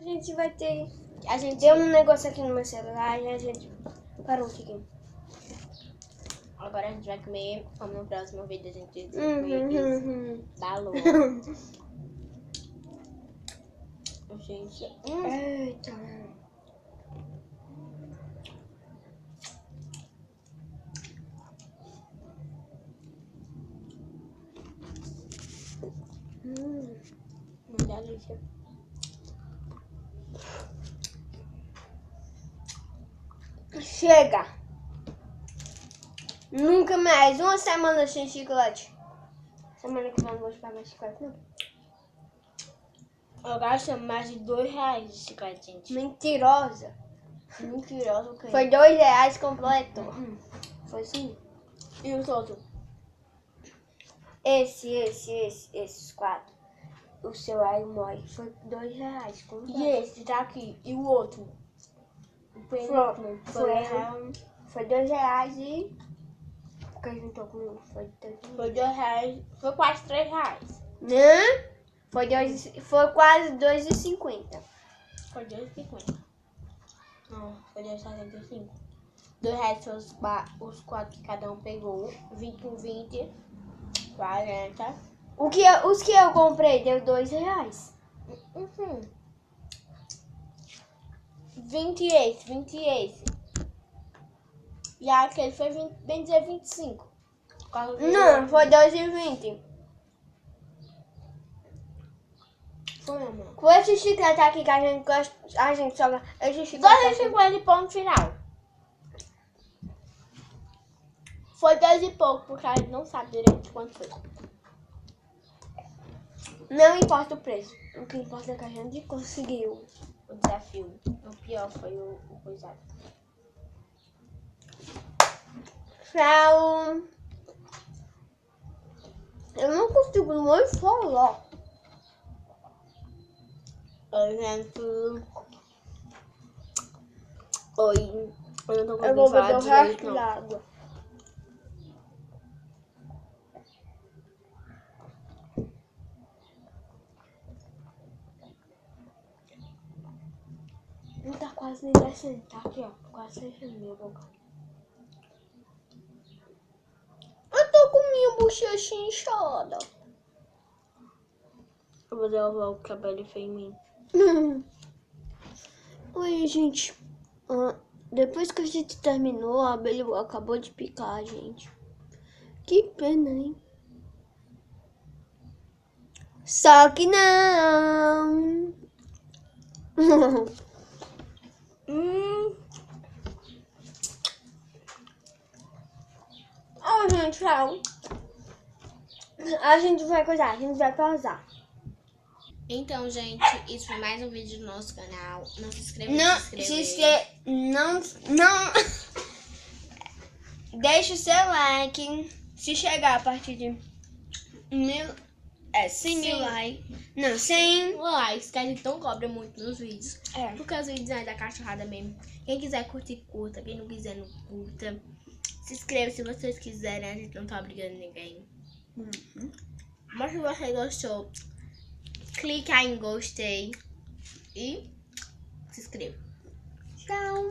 A gente vai ter... A gente deu um negócio aqui no meu celular e a gente parou um pouquinho. Agora a gente vai comer, como no próximo vídeo a gente vai comer da lua. Gente, Eita. Uma delícia. Chega! Nunca mais. Uma semana sem chocolate. Semana que vem eu não vou pagar mais chocolate, não. Eu gasto mais de R$2 de chiclete, gente. Mentirosa. Mentirosa, o quê? Foi R$2 completo. Foi sim. E os outros? Esses 4. O seu Aimoy foi R$2 completo. E esse tá aqui. E o outro? O penúltimo. Foi R$2 e... Porque juntou comigo. Foi R$2. Foi quase R$3. Não? Foi quase R$2,50. Foi R$2,50. Não, foi R$2,75. R$2 foi os 4 que cada um pegou. 20 com 20. 40. Os que eu comprei deu R$2. 20 esse. E aquele foi bem dizer 25. Não, foi R$2,20. Foi, amor. Com esse chiclete aqui que a gente gosta, a gente joga esse chiclete aqui. R$2,50 de ponto final. Foi 2 e pouco, porque a gente não sabe direito quanto foi. Não importa o preço. O que importa é que a gente conseguiu. O desafio. O pior foi o coisado. Tchau. Eu não consigo nem falar. Oi, gente. Oi. Eu não tô Eu vou conseguindo falar beber o direito, resto não. da água. Não tá quase nem descendo. Tá aqui, ó. Quase fechando minha boca. Eu tô com minha bochecha inchada. Eu vou devolver o cabelo feio em mim. Oi, gente. Depois que a gente terminou, a abelha acabou de picar a gente. Que pena, hein? Só que não. Gente, tchau. A gente vai coisar, a gente vai pausar. Então, gente, isso foi mais um vídeo do nosso canal. Não se inscreva, Não. Deixa o seu like. Se chegar a partir de 100 mil likes. Não, 100 likes, que a gente não cobra muito nos vídeos. É. Porque os vídeos é da cachorrada mesmo. Quem quiser curtir, curta. Quem não quiser, não curta. Se inscreva se vocês quiserem. A gente não tá obrigando ninguém. Mas se você gostou, clica aí em gostei. E se inscreva. Tchau.